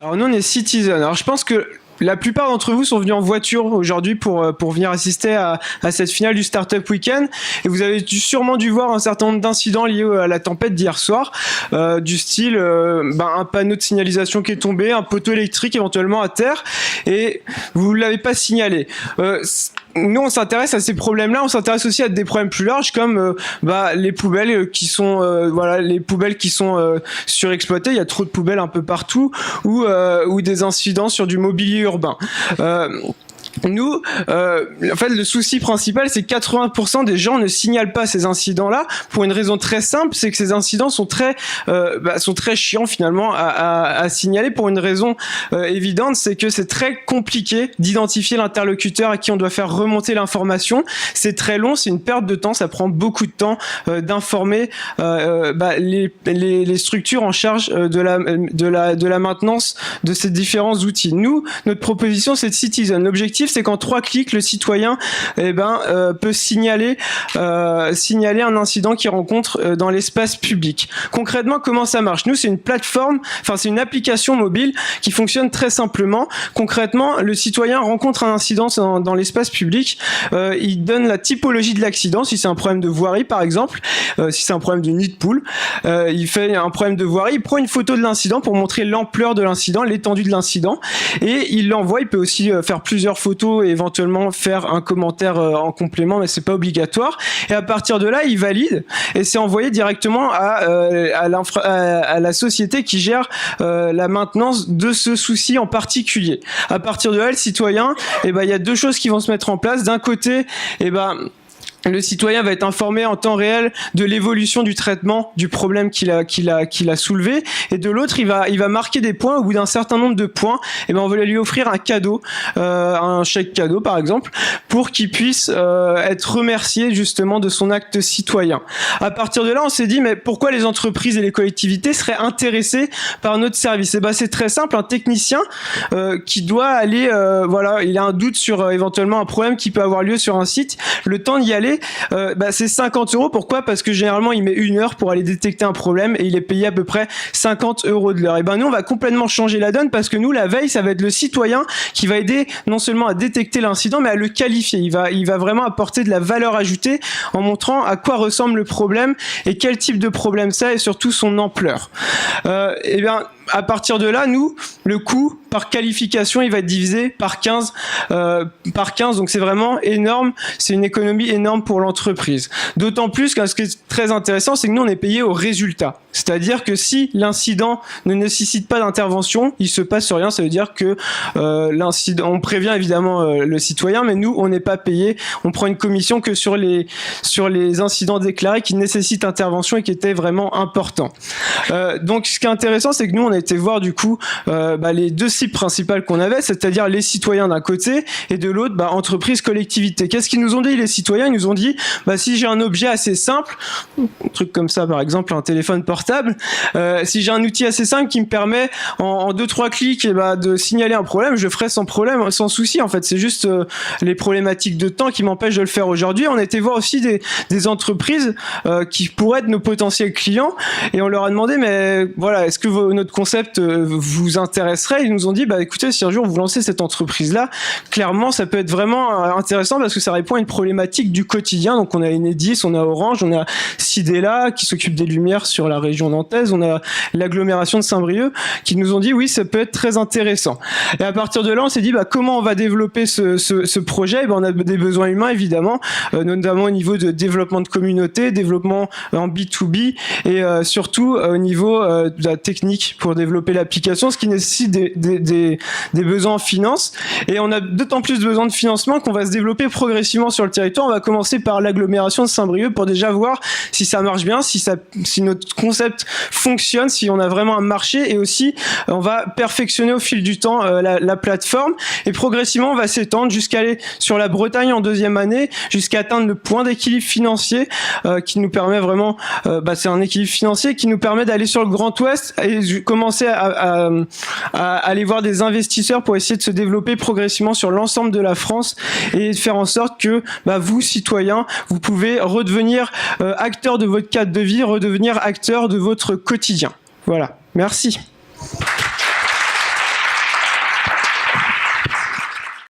Alors nous on est Citizen. Alors je pense que la plupart d'entre vous sont venus en voiture aujourd'hui pour venir assister à cette finale du Startup Weekend, et vous avez sûrement dû voir un certain nombre d'incidents liés à la tempête d'hier soir, du style un panneau de signalisation qui est tombé, un poteau électrique éventuellement à terre, et vous ne l'avez pas signalé. Nous, on s'intéresse à ces problèmes-là. On s'intéresse aussi à des problèmes plus larges, comme les poubelles qui sont surexploitées. Il y a trop de poubelles un peu partout, ou des incidents sur du mobilier urbain. Nous, en fait, le souci principal, c'est que 80% des gens ne signalent pas ces incidents-là pour une raison très simple, c'est que ces incidents sont très chiants finalement à signaler, pour une raison évidente, c'est que c'est très compliqué d'identifier l'interlocuteur à qui on doit faire remonter l'information. C'est très long, c'est une perte de temps, ça prend beaucoup de temps d'informer les structures en charge de la maintenance de ces différents outils. Nous, notre proposition, c'est de Citizen. L'objectif, c'est qu'en 3 clics, le citoyen peut signaler un incident qu'il rencontre dans l'espace public. Concrètement, comment ça marche? Nous, c'est une plateforme, c'est une application mobile qui fonctionne très simplement. Concrètement, le citoyen rencontre un incident dans l'espace public, il donne la typologie de l'accident, si c'est un problème de voirie par exemple, si c'est un problème de nid de poule, il fait un problème de voirie, il prend une photo de l'incident pour montrer l'ampleur de l'incident, l'étendue de l'incident, et il l'envoie. Il peut aussi faire plusieurs photos et éventuellement faire un commentaire en complément, mais c'est pas obligatoire. Et à partir de là, il valide et c'est envoyé directement à la société qui gère la maintenance de ce souci en particulier. À partir de là, le citoyen, il y a 2 choses qui vont se mettre en place. D'un côté, le citoyen va être informé en temps réel de l'évolution du traitement du problème qu'il a soulevé, et de l'autre, il va marquer des points. Au bout d'un certain nombre de points, on va lui offrir un cadeau, un chèque cadeau par exemple, pour qu'il puisse être remercié justement de son acte citoyen. À partir de là, on s'est dit, mais pourquoi les entreprises et les collectivités seraient intéressées par notre service? C'est très simple. Un technicien qui doit aller, il a un doute sur éventuellement un problème qui peut avoir lieu sur un site, le temps d'y aller, c'est 50 €. Pourquoi? Parce que généralement il met 1 heure pour aller détecter un problème et il est payé à peu près 50 € de l'heure. Et nous, on va complètement changer la donne, parce que nous, la veille, ça va être le citoyen qui va aider non seulement à détecter l'incident, mais à le qualifier. Il va vraiment apporter de la valeur ajoutée en montrant à quoi ressemble le problème et quel type de problème c'est, et surtout son ampleur. À partir de là, nous, le coût par qualification, il va être divisé par 15, donc c'est vraiment énorme, c'est une économie énorme pour l'entreprise. D'autant plus que ce qui est très intéressant, c'est que nous, on est payé au résultat. C'est-à-dire que si l'incident ne nécessite pas d'intervention, il se passe rien. Ça veut dire que l'incident, on prévient évidemment le citoyen, mais nous, on n'est pas payé. On prend une commission que sur les incidents déclarés qui nécessitent intervention et qui étaient vraiment importants. Donc, ce qui est intéressant, c'est que nous, on a été voir du coup les 2 cibles principales qu'on avait, c'est-à-dire les citoyens d'un côté et de l'autre entreprises, collectivités. Qu'est-ce qu'ils nous ont dit, les citoyens? Ils nous ont dit, si j'ai un objet assez simple, un truc comme ça par exemple, un téléphone portable, si j'ai un outil assez simple qui me permet en 2-3 clics de signaler un problème, je ferai sans problème, sans souci. En fait, c'est juste les problématiques de temps qui m'empêchent de le faire aujourd'hui. On a été voir aussi des entreprises qui pourraient être nos potentiels clients, et on leur a demandé, mais voilà, est-ce que notre concept vous intéresserait? Ils nous ont dit, écoutez, si un jour vous lancez cette entreprise-là, clairement, ça peut être vraiment intéressant, parce que ça répond à une problématique du quotidien. Donc, on a Enedis, on a Orange, on a Sidela qui s'occupe des lumières sur la région nantaise, on a l'agglomération de Saint-Brieuc qui nous ont dit, oui, ça peut être très intéressant. Et à partir de là, on s'est dit, comment on va développer ce projet? On a des besoins humains, évidemment, notamment au niveau de développement de communauté, développement en B2B, et surtout au niveau de la technique pour développer l'application, ce qui nécessite des besoins en finance. Et on a d'autant plus besoin de financement qu'on va se développer progressivement sur le territoire. On va commencer par l'agglomération de Saint-Brieuc pour déjà voir si ça marche bien, si notre concept fonctionne, si on a vraiment un marché, et aussi on va perfectionner au fil du temps la plateforme, et progressivement on va s'étendre jusqu'à aller sur la Bretagne en 2e année, jusqu'à atteindre le point d'équilibre financier qui nous permet vraiment, c'est un équilibre financier qui nous permet d'aller sur le Grand Ouest et commencer à aller voir des investisseurs pour essayer de se développer progressivement sur l'ensemble de la France, et de faire en sorte que vous, citoyens, vous pouvez redevenir acteur de votre cadre de vie, redevenir acteur de votre quotidien. Voilà, merci.